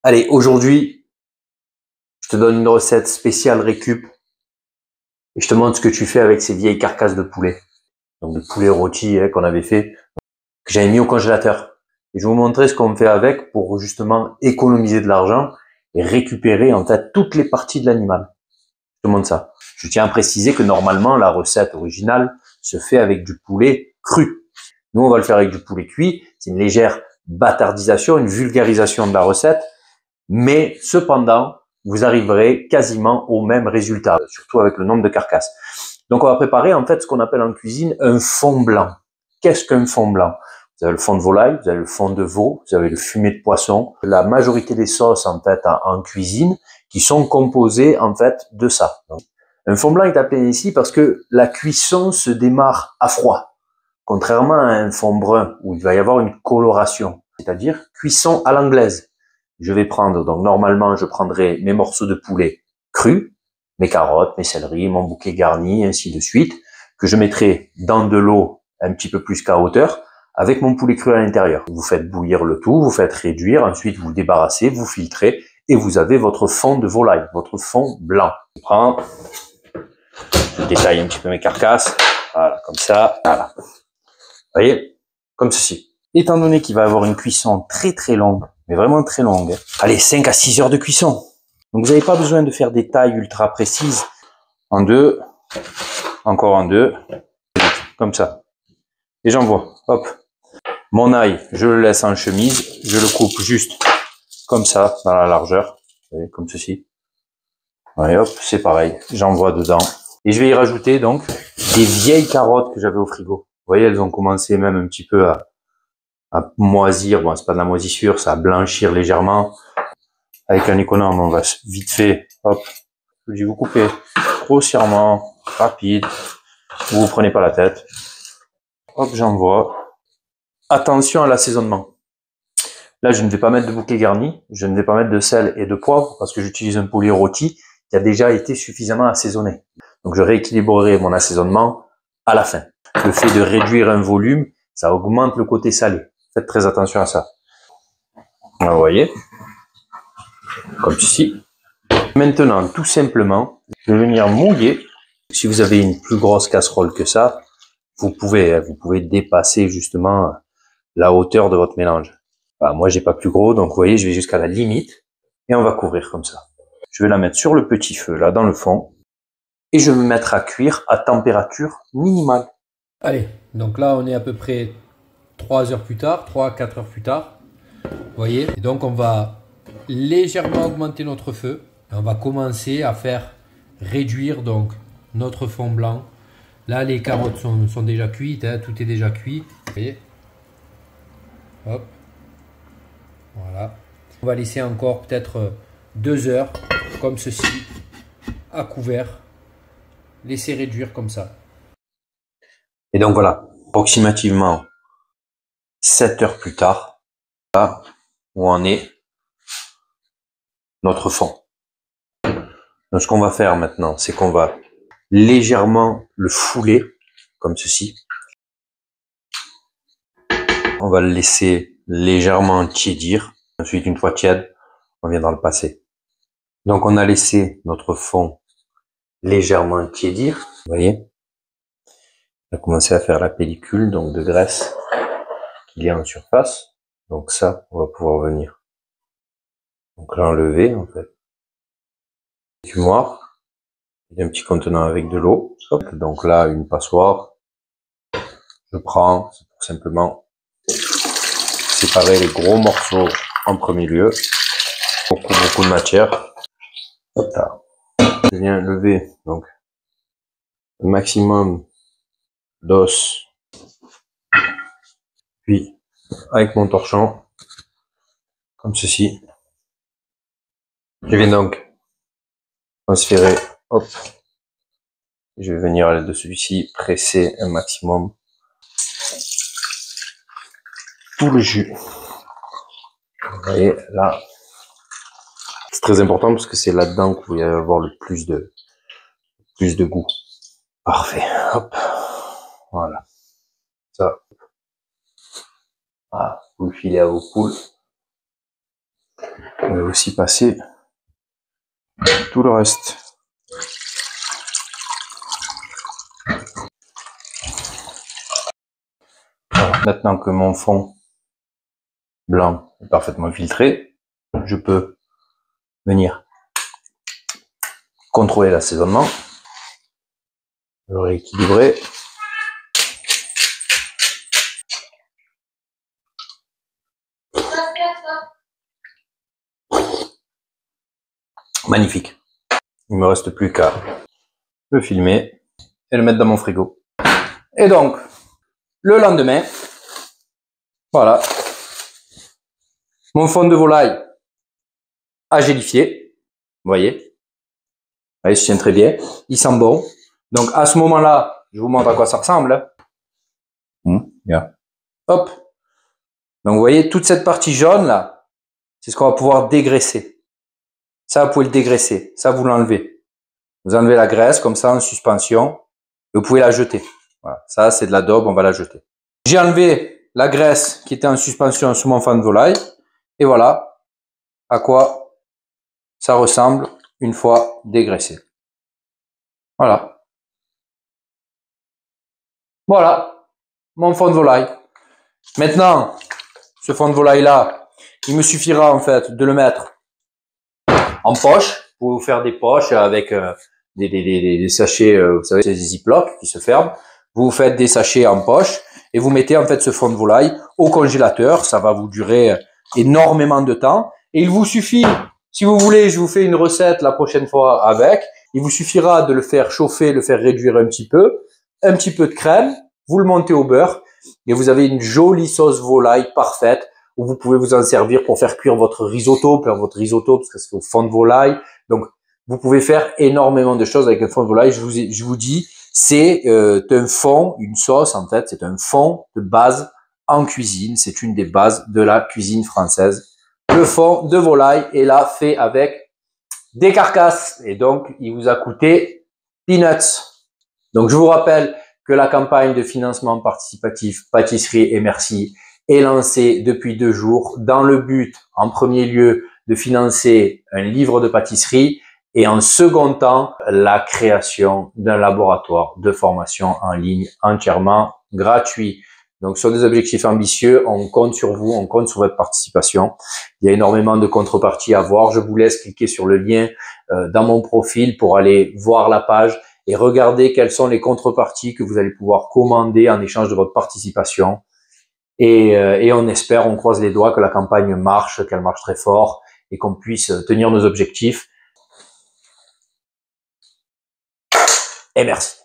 Allez, aujourd'hui, je te donne une recette spéciale récup et je te montre ce que tu fais avec ces vieilles carcasses de poulet. Donc, de poulet rôti qu'on avait fait, que j'avais mis au congélateur. Et je vais vous montrer ce qu'on fait avec pour justement économiser de l'argent et récupérer en fait toutes les parties de l'animal. Je te montre ça. Je tiens à préciser que normalement, la recette originale se fait avec du poulet cru. Nous, on va le faire avec du poulet cuit. C'est une légère bâtardisation, une vulgarisation de la recette. Mais cependant, vous arriverez quasiment au même résultat, surtout avec le nombre de carcasses. Donc, on va préparer en fait ce qu'on appelle en cuisine un fond blanc. Qu'est-ce qu'un fond blanc? Vous avez le fond de volaille, vous avez le fond de veau, vous avez le fumet de poisson. La majorité des sauces en fait en cuisine qui sont composées en fait de ça. Donc, un fond blanc est appelé ici parce que la cuisson se démarre à froid, contrairement à un fond brun où il va y avoir une coloration, c'est-à-dire cuisson à l'anglaise. Je vais prendre, donc normalement je prendrai mes morceaux de poulet crus, mes carottes, mes céleris, mon bouquet garni, ainsi de suite, que je mettrai dans de l'eau un petit peu plus qu'à hauteur, avec mon poulet cru à l'intérieur. Vous faites bouillir le tout, vous faites réduire, ensuite vous le débarrassez, vous filtrez, et vous avez votre fond de volaille, votre fond blanc. Je prends, je détaille un petit peu mes carcasses, voilà, comme ça, voilà. Vous voyez, comme ceci. Étant donné qu'il va avoir une cuisson très très longue, mais vraiment très longue, allez, 5 à 6 heures de cuisson. Donc vous n'avez pas besoin de faire des tailles ultra précises. En deux, encore en deux, comme ça. Et j'envoie, hop. Mon ail, je le laisse en chemise, je le coupe juste comme ça, dans la largeur, vous voyez, comme ceci. Et hop, c'est pareil, j'envoie dedans. Et je vais y rajouter donc des vieilles carottes que j'avais au frigo. Vous voyez, elles ont commencé même un petit peu à moisir. Bon, c'est pas de la moisissure, ça va blanchir légèrement. Avec un économe, on va vite fait, hop, je dis vous coupez grossièrement, rapide, vous prenez pas la tête. Hop, j'envoie. Attention à l'assaisonnement. Là, je ne vais pas mettre de bouquet garni, je ne vais pas mettre de sel et de poivre parce que j'utilise un poulet rôti qui a déjà été suffisamment assaisonné. Donc, je rééquilibrerai mon assaisonnement à la fin. Le fait de réduire un volume, ça augmente le côté salé. Faites très attention à ça. Vous voyez, comme ceci. Maintenant, tout simplement, je vais venir mouiller. Si vous avez une plus grosse casserole que ça, vous pouvez dépasser justement la hauteur de votre mélange. Enfin, moi, j'ai pas plus gros, donc vous voyez, je vais jusqu'à la limite et on va couvrir comme ça. Je vais la mettre sur le petit feu, là, dans le fond, et je vais me mettre à cuire à température minimale. Allez, donc là, on est à peu près 3 heures plus tard, 3 à 4 heures plus tard. Vous voyez? Et donc, on va légèrement augmenter notre feu. Et on va commencer à faire réduire donc notre fond blanc. Là, les carottes sont déjà cuites, hein, tout est déjà cuit. Vous voyez? Hop. Voilà. On va laisser encore peut-être 2 heures, comme ceci, à couvert. Laisser réduire comme ça. Et donc voilà, approximativement 7 heures plus tard, là où en est notre fond. Donc ce qu'on va faire maintenant, c'est qu'on va légèrement le fouler, comme ceci. On va le laisser légèrement tiédir. Ensuite, une fois tiède, on viendra le passer. Donc on a laissé notre fond légèrement tiédir, vous voyez. On a commencé à faire la pellicule donc de graisse qu'il y a en surface. Donc ça, on va pouvoir venir donc l'enlever en fait. Fumoir, il y a un petit contenant avec de l'eau. Donc là, une passoire. Je prends pour simplement séparer les gros morceaux en premier lieu. Beaucoup de matière. Hop là. Je viens lever donc le maximum d'os. Puis avec mon torchon, comme ceci. Je viens donc transférer, hop. Je vais venir à l'aide de celui-ci presser un maximum tout le jus. Vous voyez là, c'est très important parce que c'est là-dedans que vous allez avoir le plus de goût. Parfait. Hop. Voilà. Ça. Ah, vous le filez à vos poules. On va aussi passer tout le reste. Voilà. Maintenant que mon fond blanc est parfaitement filtré, je peux venir contrôler l'assaisonnement, le rééquilibrer. Magnifique. Il me reste plus qu'à le filmer et le mettre dans mon frigo. Et donc, le lendemain, voilà, mon fond de volaille a gélifié. Vous voyez, il se tient très bien. Il sent bon. Donc, à ce moment-là, je vous montre à quoi ça ressemble. Yeah. Hop. Donc, vous voyez, toute cette partie jaune, là, c'est ce qu'on va pouvoir dégraisser. Ça, vous pouvez le dégraisser. Ça, vous l'enlevez. Vous enlevez la graisse, comme ça, en suspension. Et vous pouvez la jeter. Voilà. Ça, c'est de la daube, on va la jeter. J'ai enlevé la graisse qui était en suspension sur mon fond de volaille. Et voilà à quoi ça ressemble une fois dégraissé. Voilà. Voilà. Mon fond de volaille. Maintenant, ce fond de volaille-là, il me suffira, en fait, de le mettre en poche, pour faire des poches avec des sachets, vous savez, des ziplocs qui se ferment. Vous faites des sachets en poche et vous mettez en fait ce fond de volaille au congélateur. Ça va vous durer énormément de temps. Et il vous suffit, si vous voulez, je vous fais une recette la prochaine fois avec. Il vous suffira de le faire chauffer, le faire réduire un petit peu de crème, vous le montez au beurre et vous avez une jolie sauce volaille parfaite. Où vous pouvez vous en servir pour faire cuire votre risotto, parce que c'est au fond de volaille. Donc, vous pouvez faire énormément de choses avec un fond de volaille. Je vous dis, c'est un fond, une sauce en fait, c'est un fond de base en cuisine. C'est une des bases de la cuisine française. Le fond de volaille est là fait avec des carcasses et donc il vous a coûté peanuts. Donc, je vous rappelle que la campagne de financement participatif Pâtisserie et Merci est lancée depuis 2 jours dans le but, en premier lieu, de financer un livre de pâtisserie et en second temps, la création d'un laboratoire de formation en ligne entièrement gratuit. Donc, sur des objectifs ambitieux, on compte sur vous, on compte sur votre participation. Il y a énormément de contreparties à voir. Je vous laisse cliquer sur le lien dans mon profil pour aller voir la page et regarder quelles sont les contreparties que vous allez pouvoir commander en échange de votre participation. Et on espère, on croise les doigts que la campagne marche, qu'elle marche très fort et qu'on puisse tenir nos objectifs. Et merci.